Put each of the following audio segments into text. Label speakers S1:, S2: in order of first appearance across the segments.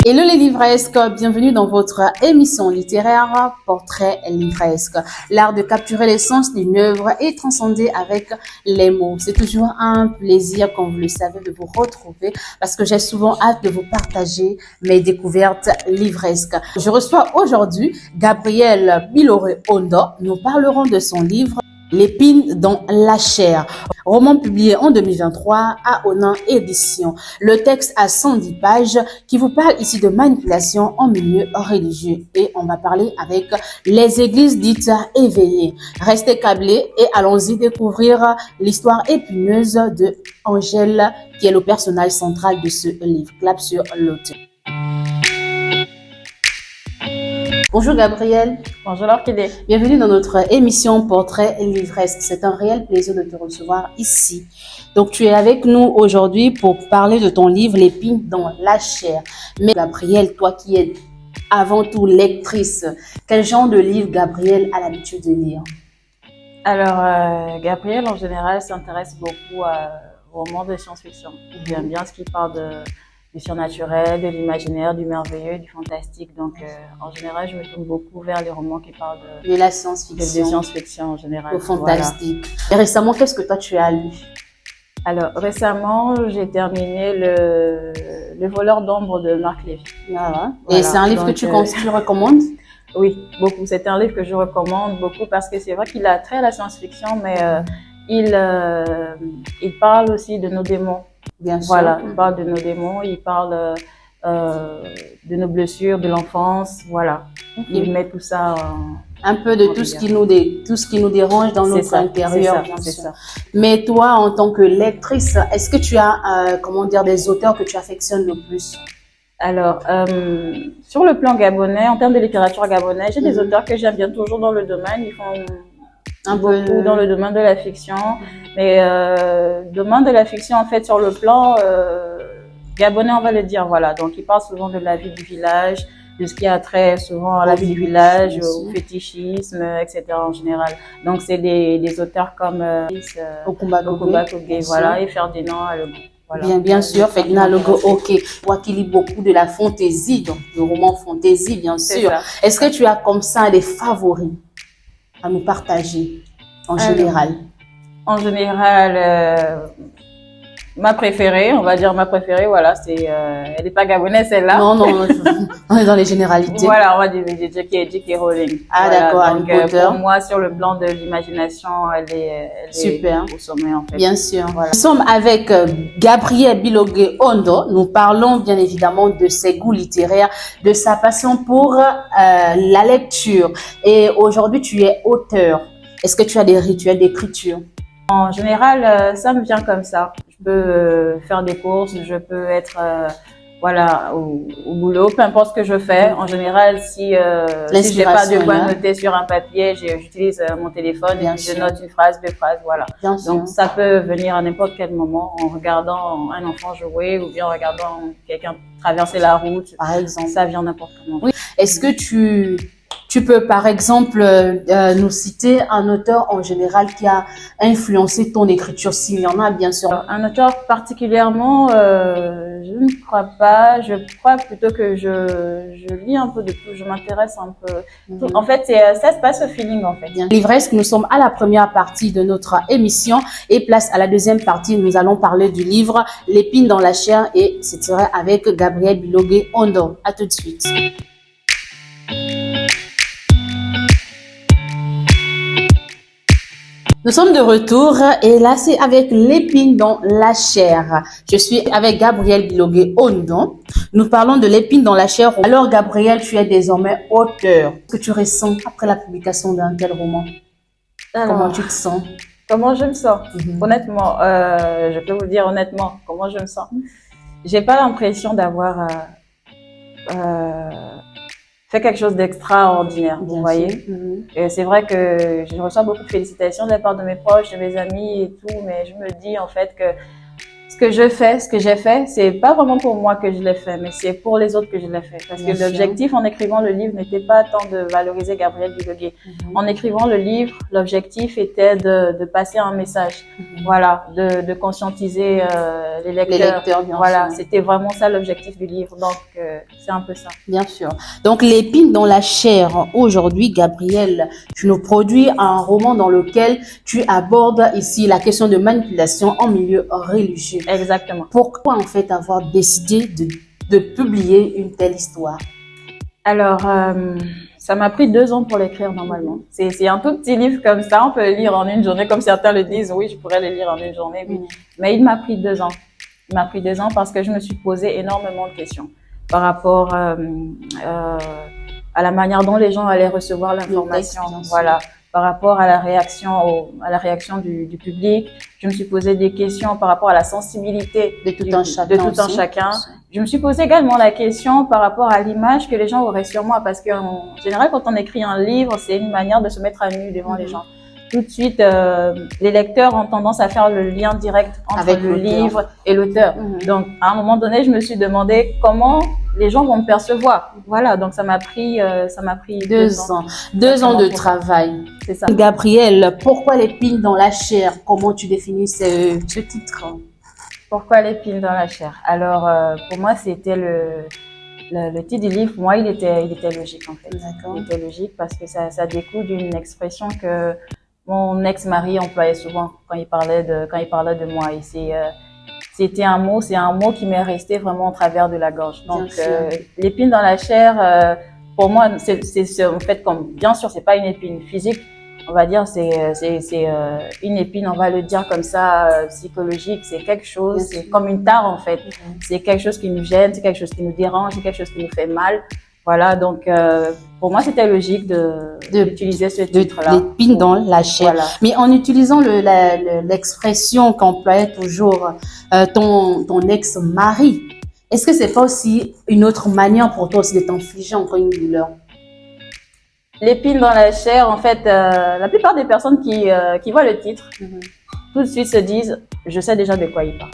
S1: Hello les livresques, bienvenue dans votre émission littéraire Portrait livresque. L'art de capturer l'essence d'une œuvre et transcender avec les mots. C'est toujours un plaisir, comme vous le savez, de vous retrouver parce que j'ai souvent hâte de vous partager mes découvertes livresques. Je reçois aujourd'hui Gabrielle Biloré-Ondo. Nous parlerons de son livre L'épine dans la chair, roman publié en 2023 à Onan Édition. Le texte a 110 pages qui vous parle ici de manipulation en milieu religieux. Et on va parler avec les églises dites éveillées. Restez câblés et allons-y découvrir l'histoire épineuse de Angèle, qui est le personnage central de ce livre. Clap sur l'auteur. Bonjour Gabrielle.
S2: Bonjour Orchidée.
S1: Bienvenue dans notre émission Portrait livresque. C'est un réel plaisir de te recevoir ici. Donc tu es avec nous aujourd'hui pour parler de ton livre L'épine dans la chair. Mais Gabrielle, toi qui es avant tout lectrice, quel genre de livre Gabrielle a l'habitude de lire?
S2: Alors Gabrielle en général s'intéresse beaucoup aux romans de science-fiction. J'aime bien ce qui parle du surnaturel, de l'imaginaire, du merveilleux, du fantastique. Donc, en général, je me tourne beaucoup vers les romans qui parlent
S1: de la science-fiction.
S2: De science-fiction en général.
S1: Au fantastique.
S2: Voilà.
S1: Et récemment, qu'est-ce que toi tu as lu?
S2: Alors, récemment, j'ai terminé le voleur d'ombre de Marc Lévy.
S1: Voilà. Et c'est un livre que tu recommandes?
S2: Oui, beaucoup. C'est un livre que je recommande beaucoup parce que c'est vrai qu'il a trait à la science-fiction, mais il parle aussi de nos démons.
S1: Bien sûr.
S2: Voilà, il parle de nos démons, il parle de nos blessures, de l'enfance, voilà. Il met tout ça
S1: un peu de tout ce qui nous dérange dans notre intérieur.
S2: C'est ça.
S1: Mais toi, en tant que lectrice, est-ce que tu as, des auteurs que tu affectionnes le plus?
S2: Alors, sur le plan gabonais, en termes de littérature gabonaise, j'ai des auteurs que j'aime bien toujours dans le domaine. Ils font beaucoup dans le domaine de la fiction, mais domaine de la fiction en fait sur le plan gabonais on va le dire, voilà. Donc ils parlent souvent de la vie du village, de ce qui a trait souvent à la vie du village, au fétichisme, etc. en général. Donc c'est des auteurs comme
S1: Okumba
S2: Kogé, voilà, et Ferdinand Alogo.
S1: Voilà. Bien sûr, Ferdinand Alogo, ok. Toi qui lis beaucoup de la fantaisie, donc le roman fantaisie, bien sûr. Est-ce que tu as comme ça des favoris à nous partager en général?
S2: En général, ma préférée, on va dire ma préférée, voilà, c'est, elle n'est pas gabonaise celle-là.
S1: Non, on est dans les généralités.
S2: Voilà, on va dire J.K. Rowling.
S1: Ah
S2: voilà,
S1: d'accord,
S2: donc pour moi, sur le plan de l'imagination, elle est
S1: super
S2: au sommet en fait.
S1: Bien sûr. Voilà. Nous sommes avec Gabrielle Biloré-Ondo. Nous parlons bien évidemment de ses goûts littéraires, de sa passion pour la lecture. Et aujourd'hui, tu es auteur. Est-ce que tu as des rituels d'écriture?
S2: En général, ça me vient comme ça. Je peux faire des courses, je peux être voilà, au boulot, peu importe ce que je fais. En général, si j'ai pas de quoi noter sur un papier, j'utilise mon téléphone et je note une phrase, deux phrases, voilà. Donc ça peut venir à n'importe quel moment en regardant un enfant jouer ou bien en regardant quelqu'un traverser la route.
S1: Par exemple.
S2: Ça vient n'importe comment.
S1: Oui. Est-ce que tu peux, par exemple, nous citer un auteur en général qui a influencé ton écriture, s'il y en a, bien sûr?
S2: Un auteur particulièrement, je ne crois pas. Je crois plutôt que je lis un peu de tout. Je m'intéresse un peu. En fait, ça se passe au feeling, en fait.
S1: Bien. Livresque, nous sommes à la première partie de notre émission et place à la deuxième partie. Nous allons parler du livre L'épine dans la chair et c'est avec Gabrielle Biloré-Ondo. À tout de suite. Nous sommes de retour et là c'est avec L'épine dans la chair. Je suis avec Gabrielle Biloré-Ondo. Nous parlons de L'épine dans la chair. Alors Gabrielle, tu es désormais auteur. Qu'est-ce que tu ressens après la publication d'un tel roman? Alors, comment tu te sens?
S2: Comment je me sens? Honnêtement, je peux vous dire honnêtement comment je me sens. J'ai pas l'impression d'avoir fait quelque chose d'extraordinaire, vous voyez. Et c'est vrai que je reçois beaucoup de félicitations de la part de mes proches, de mes amis et tout, mais je me dis en fait que ce que j'ai fait, c'est pas vraiment pour moi que je l'ai fait, mais c'est pour les autres que je l'ai fait. Parce que l'objectif en écrivant le livre n'était pas tant de valoriser Gabrielle Dulogué. En écrivant le livre, l'objectif était de passer un message. Voilà, de conscientiser les lecteurs. Voilà, c'était vraiment ça l'objectif du livre. Donc, c'est un peu ça.
S1: Bien sûr. Donc, l'épine dans la chair. Aujourd'hui, Gabrielle, tu nous produis un roman dans lequel tu abordes ici la question de manipulation en milieu religieux.
S2: Exactement.
S1: Pourquoi en fait avoir décidé de publier une telle histoire?
S2: Alors, ça m'a pris 2 ans pour l'écrire normalement. C'est un tout petit livre comme ça, on peut le lire en une journée, comme certains le disent. Oui, je pourrais le lire en une journée, oui. Mais il m'a pris 2 ans. Il m'a pris 2 ans parce que je me suis posé énormément de questions par rapport à la manière dont les gens allaient recevoir l'information. Voilà. Par rapport à la réaction du public. Je me suis posé des questions par rapport à la sensibilité
S1: de tout un chacun.
S2: Je me suis posé également la question par rapport à l'image que les gens auraient sur moi, parce qu'en général, quand on écrit un livre, c'est une manière de se mettre à nu devant les gens. Tout de suite, les lecteurs ont tendance à faire le lien direct entre le livre et l'auteur. Donc, à un moment donné, je me suis demandé comment les gens vont me percevoir. Voilà, donc ça m'a pris 2 ans.
S1: 2 ans de travail.
S2: C'est ça.
S1: Gabrielle, pourquoi l'épine dans la chair? Comment tu définis ce titre?
S2: Pourquoi l'épine dans la chair? Alors, pour moi, c'était le titre du livre. Pour moi, il était logique, en fait.
S1: D'accord.
S2: Il était logique parce que ça découle d'une expression que mon ex-mari employait souvent quand il parlait de moi. Et c'est un mot qui m'est resté vraiment au travers de la gorge. Donc, l'épine dans la chair, pour moi, c'est en fait comme, bien sûr, c'est pas une épine physique. On va dire, c'est une épine, on va le dire comme ça, psychologique. C'est quelque chose, c'est comme une tare, en fait. C'est quelque chose qui nous gêne, c'est quelque chose qui nous dérange, c'est quelque chose qui nous fait mal. Voilà, donc pour moi c'était logique d'utiliser ce titre-là.
S1: L'épine dans la chair. Voilà. Mais en utilisant l'expression qu'employait toujours ton ex-mari, est-ce que c'est pas aussi une autre manière pour toi aussi de t'infliger encore une douleur?
S2: L'épine dans la chair, en fait, la plupart des personnes qui voient le titre, tout de suite se disent, je sais déjà de quoi il parle.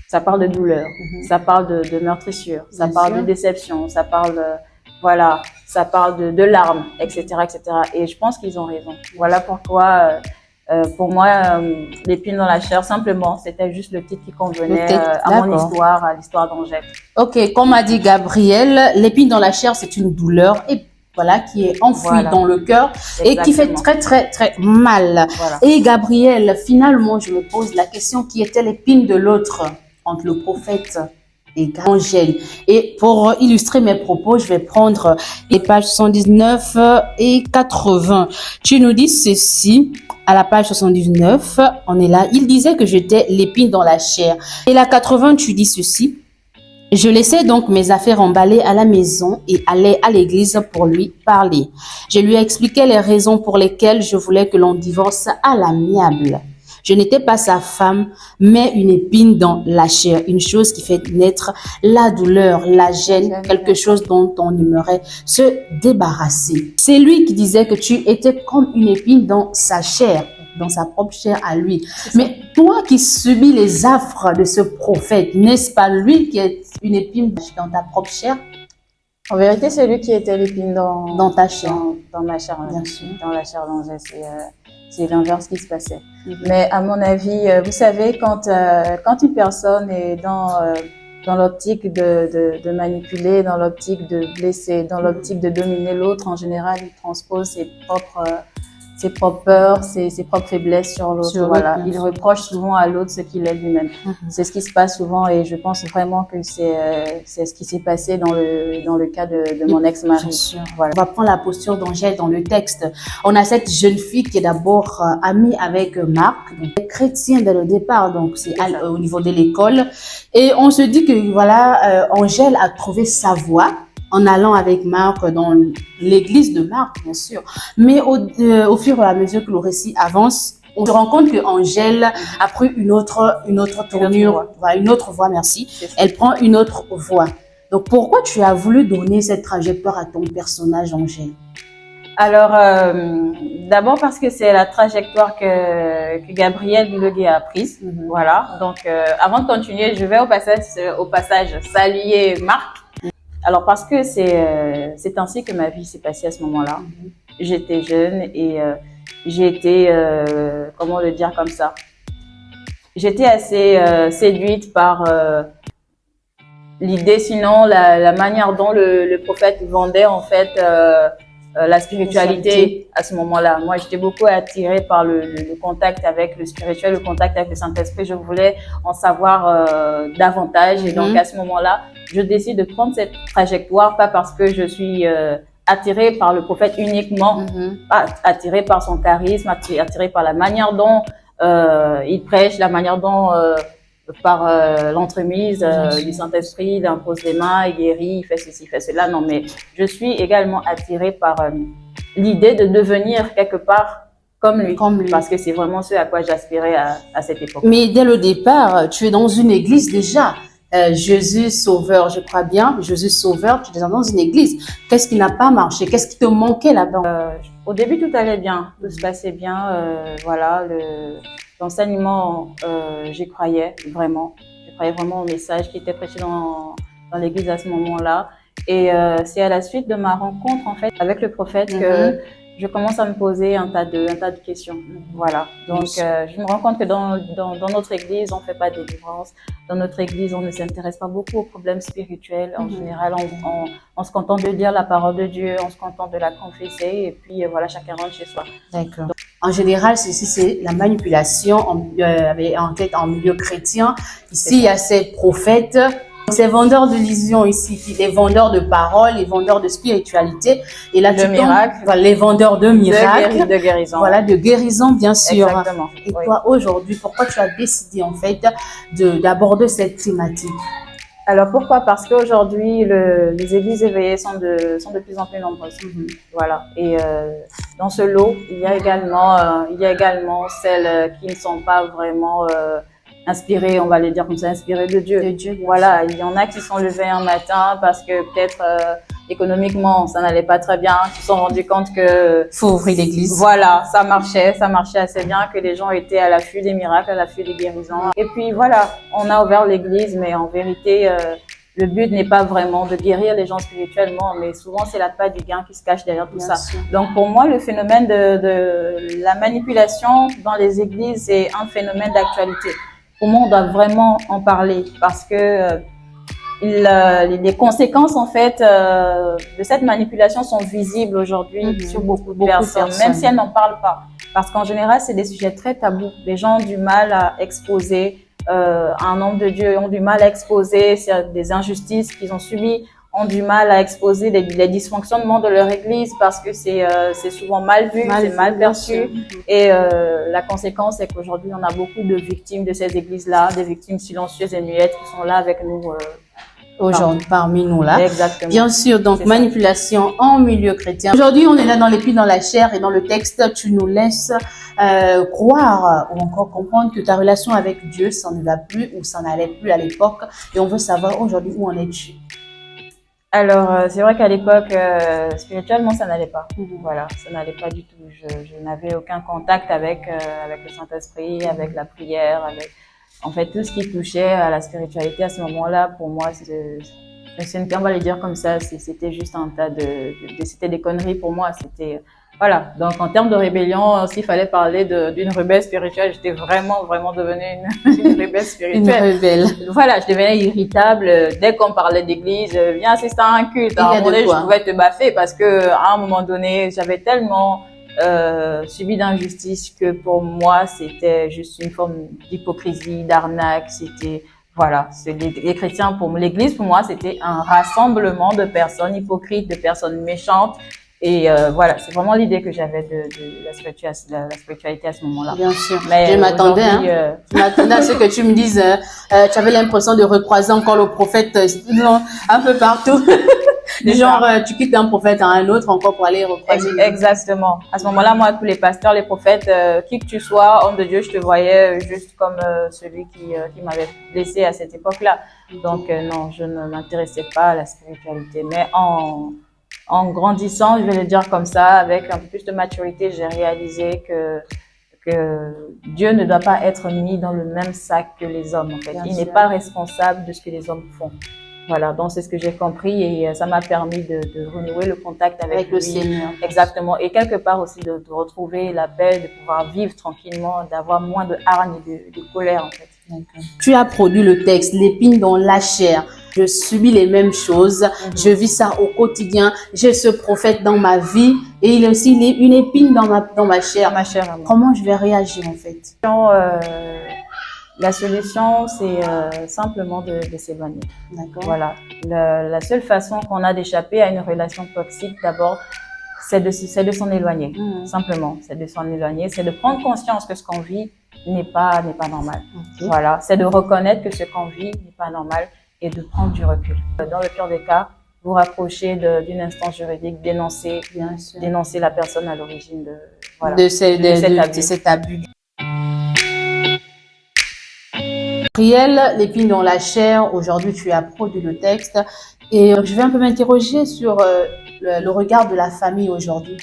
S2: Ça parle de douleur, ça parle de meurtrissure, ça parle de déception, ça parle voilà, ça parle de larmes, etc., etc. Et je pense qu'ils ont raison. Voilà pourquoi, pour moi, l'épine dans la chair, simplement, c'était juste le titre qui convenait à mon histoire, à l'histoire d'Angèle.
S1: Ok, comme a dit Gabrielle, l'épine dans la chair, c'est une douleur et voilà, qui est enfouie dans le cœur et qui fait très, très, très mal. Voilà. Et Gabrielle, finalement, je me pose la question, qui était l'épine de l'autre entre le prophète et Angèle? Et pour illustrer mes propos, je vais prendre les pages 79 et 80. Tu nous dis ceci, à la page 79, on est là. Il disait que j'étais l'épine dans la chair. Et la 80, tu dis ceci. Je laissais donc mes affaires emballées à la maison et allais à l'église pour lui parler. Je lui expliquais les raisons pour lesquelles je voulais que l'on divorce à l'amiable. Je n'étais pas sa femme, mais une épine dans la chair, une chose qui fait naître la douleur, la gêne, quelque chose dont on aimerait se débarrasser. C'est lui qui disait que tu étais comme une épine dans sa chair, dans sa propre chair à lui. Mais toi qui subis les affres de ce prophète, n'est-ce pas lui qui est une épine dans ta propre chair?
S2: En vérité, c'est lui qui était l'épine
S1: dans ta chair.
S2: Dans ma chair,
S1: bien sûr.
S2: Dans la chair d'Angèle, c'est l'inverse qui se passait. Mais à mon avis, vous savez, quand une personne est dans l'optique de manipuler, dans l'optique de blesser, dans l'optique de dominer l'autre, en général, il transpose ses propres peurs, ses propres faiblesses sur l'autre. Voilà. Il reproche souvent à l'autre ce qu'il est lui-même. C'est ce qui se passe souvent et je pense vraiment que c'est ce qui s'est passé dans le cas de mon ex-mari.
S1: Voilà. On va prendre la posture d'Angèle dans le texte. On a cette jeune fille qui est d'abord amie avec Marc, donc chrétien dès le départ, donc c'est au niveau de l'école. Et on se dit que voilà, Angèle a trouvé sa voie en allant avec Marc dans l'église de Marc, bien sûr. Mais au fur et à mesure que le récit avance, on se rend compte que Angèle a pris une autre tournure, une autre voie, merci. Elle prend une autre voie. Donc, pourquoi tu as voulu donner cette trajectoire à ton personnage, Angèle?
S2: Alors, d'abord parce que c'est la trajectoire que Gabriel Biloguet a prise. Voilà. Donc, avant de continuer, je vais au passage saluer Marc. Alors, parce que c'est ainsi que ma vie s'est passée à ce moment-là. J'étais jeune et j'ai été, comment le dire comme ça, j'étais assez séduite par l'idée, sinon la manière dont le prophète vendait en fait la spiritualité à ce moment-là. Moi, j'étais beaucoup attirée par le contact avec le spirituel, le contact avec le Saint-Esprit. Je voulais en savoir davantage. Et donc, à ce moment-là, je décide de prendre cette trajectoire, pas parce que je suis attirée par le prophète uniquement, pas attirée par son charisme, attirée par la manière dont il prêche, la manière dont par l'entremise du Saint-Esprit, il impose les mains, il guérit, il fait ceci, il fait cela. Non, mais je suis également attirée par l'idée de devenir quelque part comme lui, parce que c'est vraiment ce à quoi j'aspirais à cette époque.
S1: Mais dès le départ, tu es dans une église déjà. Jésus Sauveur, je crois bien, Jésus Sauveur, tu es dans une église. Qu'est-ce qui n'a pas marché? Qu'est-ce qui te manquait là-bas?
S2: Au début, tout allait bien, tout se passait bien. Voilà, l'enseignement, j'y croyais vraiment. Je croyais vraiment au message qui était prêché dans l'église à ce moment-là. Et c'est à la suite de ma rencontre en fait avec le prophète que je commence à me poser un tas de questions. Voilà. Donc, je me rends compte que dans notre église, on fait pas de délivrance. Dans notre église, on ne s'intéresse pas beaucoup aux problèmes spirituels. En général, on se contente de lire la parole de Dieu, on se contente de la confesser, et puis voilà, chacun rentre chez soi.
S1: D'accord. En général, c'est la manipulation en milieu chrétien. Ici, il y a ces prophètes, ces vendeurs d'illusions ici, les vendeurs de paroles, les vendeurs de spiritualité. Et là, les vendeurs de miracles,
S2: de guérison.
S1: Voilà, de guérison, bien sûr.
S2: Exactement.
S1: Et toi, aujourd'hui, pourquoi tu as décidé, en fait, d'aborder cette thématique?
S2: Alors, pourquoi? Parce qu'aujourd'hui, les églises éveillées sont de plus en plus nombreuses. Voilà. Et dans ce lot, il y a également celles qui ne sont pas vraiment inspirés, on va les dire comme ça, inspirés de Dieu. Voilà, il y en a qui sont levés un matin parce que peut-être économiquement ça n'allait pas très bien, ils se sont rendus compte que
S1: faut ouvrir l'église.
S2: Voilà, ça marchait assez bien, que les gens étaient à l'affût des miracles, à l'affût des guérisons. Et puis voilà, on a ouvert l'église, mais en vérité le but n'est pas vraiment de guérir les gens spirituellement, mais souvent c'est la patte du gain qui se cache derrière tout ça. Donc pour moi, le phénomène de la manipulation dans les églises est un phénomène d'actualité. Pour moi, on doit vraiment en parler parce que les conséquences en fait de cette manipulation sont visibles aujourd'hui sur beaucoup de personnes, même si elles n'en parlent pas. Parce qu'en général, c'est des sujets très tabous. Les gens ont du mal à exposer un homme de Dieu, ont du mal à exposer des injustices qu'ils ont subies, ont du mal à exposer les dysfonctionnements de leur église parce que c'est souvent mal vu, c'est mal perçu. Et la conséquence, c'est qu'aujourd'hui, on a beaucoup de victimes de ces églises-là, des victimes silencieuses et muettes qui sont là avec nous.
S1: Aujourd'hui, parmi nous là.
S2: Exactement.
S1: Bien sûr, donc manipulation en milieu chrétien. Aujourd'hui, on est là dans les pieds, dans la chair et dans le texte, tu nous laisses croire ou encore comprendre que ta relation avec Dieu, ça ne va plus ou ça n'allait plus à l'époque. Et on veut savoir aujourd'hui où en es-tu?
S2: Alors, c'est vrai qu'à l'époque, spirituellement, ça n'allait pas. Voilà, ça n'allait pas du tout. Je n'avais aucun contact avec le Saint-Esprit, avec la prière, avec en fait tout ce qui touchait à la spiritualité à ce moment-là. Pour moi, on va le dire comme ça, c'était juste un tas c'était des conneries pour moi. C'était voilà. Donc, en termes de rébellion, s'il fallait parler d'une rebelle spirituelle, j'étais vraiment devenue une rebelle spirituelle.
S1: Une rebelle.
S2: Voilà, je devenais irritable. Dès qu'on parlait d'église, viens assister à un culte. À un moment donné, je pouvais te baffer parce que, à un moment donné, j'avais tellement subi d'injustice que pour moi, c'était juste une forme d'hypocrisie, d'arnaque. C'était, voilà, les chrétiens pour moi, l'église pour moi, c'était un rassemblement de personnes hypocrites, de personnes méchantes. Et voilà, c'est vraiment l'idée que j'avais de la spiritualité à ce moment-là.
S1: Bien sûr. Mais je m'attendais, je m'attendais à ce que tu me dises, tu avais l'impression de recroiser encore le prophète un peu partout. Genre, tu quittes un prophète à un autre encore pour aller recroiser.
S2: Exactement. À ce moment-là, moi, tous les pasteurs, les prophètes, qui que tu sois, homme de Dieu, je te voyais juste comme celui qui m'avait blessé à cette époque-là. Donc, non, je ne m'intéressais pas à la spiritualité. Mais En grandissant, je vais le dire comme ça, avec un peu plus de maturité, j'ai réalisé que Dieu ne doit pas être mis dans le même sac que les hommes, en fait. Il n'est pas responsable de ce que les hommes font. Voilà, donc c'est ce que j'ai compris et ça m'a permis de renouer le contact avec
S1: le
S2: lui.
S1: Seigneur.
S2: Exactement. Et quelque part aussi de retrouver la paix, de pouvoir vivre tranquillement, d'avoir moins de hargne et de colère, en fait.
S1: Tu as produit le texte, l'épine dans la chair. Je subis les mêmes choses, je vis ça au quotidien. J'ai ce prophète dans ma vie et il est aussi une épine dans ma chair. Comment je vais réagir en fait?
S2: La solution, c'est simplement de s'éloigner.
S1: D'accord.
S2: Voilà. La seule façon qu'on a d'échapper à une relation toxique, d'abord, c'est de s'en éloigner. Simplement, c'est de s'en éloigner, c'est de prendre conscience que ce qu'on vit n'est pas normal. Voilà, c'est de reconnaître que ce qu'on vit n'est pas normal et de prendre du recul. Dans le pire des cas, vous rapprocher d'une instance juridique, dénoncer la personne à l'origine de
S1: cet abus. Gabrielle, l'épine dans la chair, aujourd'hui tu as produit le texte et je vais un peu m'interroger sur le regard de la famille aujourd'hui,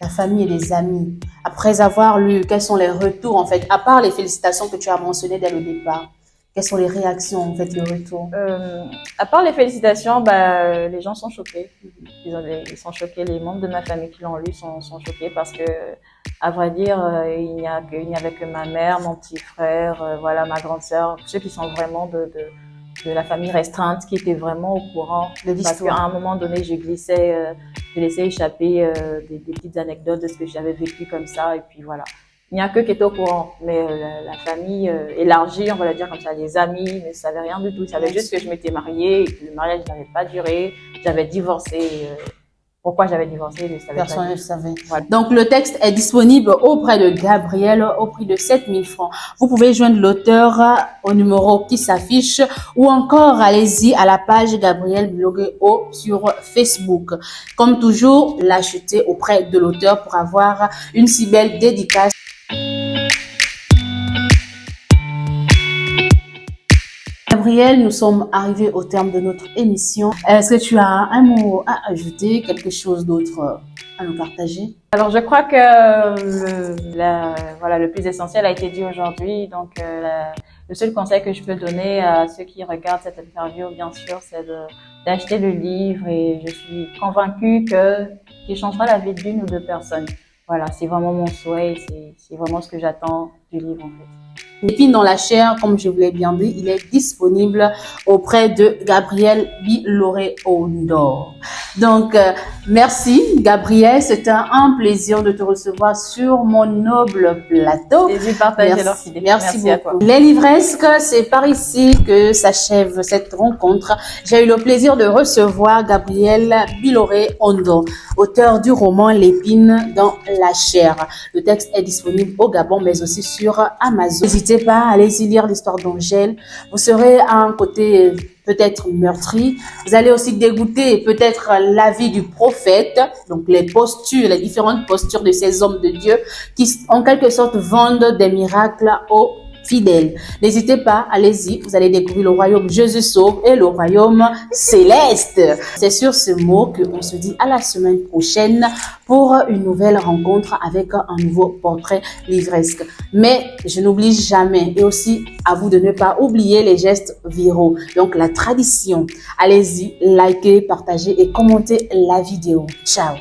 S1: la famille et les amis. Après avoir lu, quels sont les retours en fait, à part les félicitations que tu as mentionnées dès le départ, quelles sont les réactions en fait, le retour?
S2: À part les félicitations, les gens sont choqués. Ils sont choqués, les membres de ma famille qui l'ont lu sont choqués parce que, à vrai dire, il n'y avait que ma mère, mon petit frère, voilà, ma grande sœur, ceux qui sont vraiment de la famille restreinte, qui étaient vraiment au courant de l'histoire. Parce qu'à un moment donné, je laissais échapper des petites anecdotes de ce que j'avais vécu comme ça, et puis voilà. Il n'y a que qui étaient au courant, mais la famille élargie, on va le dire comme ça, les amis ne savaient rien du tout. Ils savaient juste que je m'étais mariée, et que le mariage n'avait pas duré, j'avais divorcé. Pourquoi j'avais divorcé, je ne savais pas.
S1: Personne ne le savait. Voilà. Donc, le texte est disponible auprès de Gabrielle au prix de 7 000 francs. Vous pouvez joindre l'auteur au numéro qui s'affiche ou encore allez-y à la page Gabrielle Biloreau sur Facebook. Comme toujours, l'achetez auprès de l'auteur pour avoir une si belle dédicace. Gabrielle, nous sommes arrivés au terme de notre émission. Est-ce que tu as un mot à ajouter, quelque chose d'autre à nous partager?
S2: Alors, je crois que le plus essentiel a été dit aujourd'hui. Donc, le seul conseil que je peux donner à ceux qui regardent cette interview, bien sûr, c'est d'acheter le livre et je suis convaincue qu'il changera la vie d'une ou deux personnes. Voilà, c'est vraiment mon souhait, c'est vraiment ce que j'attends du livre en fait.
S1: L'épine dans la chair, comme je vous l'ai bien dit, il est disponible auprès de Gabrielle Biloreau. Donc, merci Gabrielle, c'était un plaisir de te recevoir sur mon noble plateau.
S2: Et de partager leur idée.
S1: Merci beaucoup. Les livresques, c'est par ici que s'achève cette rencontre. J'ai eu le plaisir de recevoir Gabrielle Biloreau, auteur du roman L'épine dans la chair. Le texte est disponible au Gabon, mais aussi sur Amazon. N'hésitez pas à aller y lire l'histoire d'Angèle. Vous serez à un côté peut-être meurtri. Vous allez aussi dégoûter peut-être la vie du prophète, donc les différentes postures de ces hommes de Dieu qui en quelque sorte vendent des miracles aux fidèles. N'hésitez pas, allez-y, vous allez découvrir le royaume Jésus sauve et le royaume céleste. C'est sur ce mot qu'on se dit à la semaine prochaine pour une nouvelle rencontre avec un nouveau portrait livresque. Mais je n'oublie jamais et aussi à vous de ne pas oublier les gestes viraux. Donc la tradition. Allez-y, likez, partagez et commentez la vidéo. Ciao.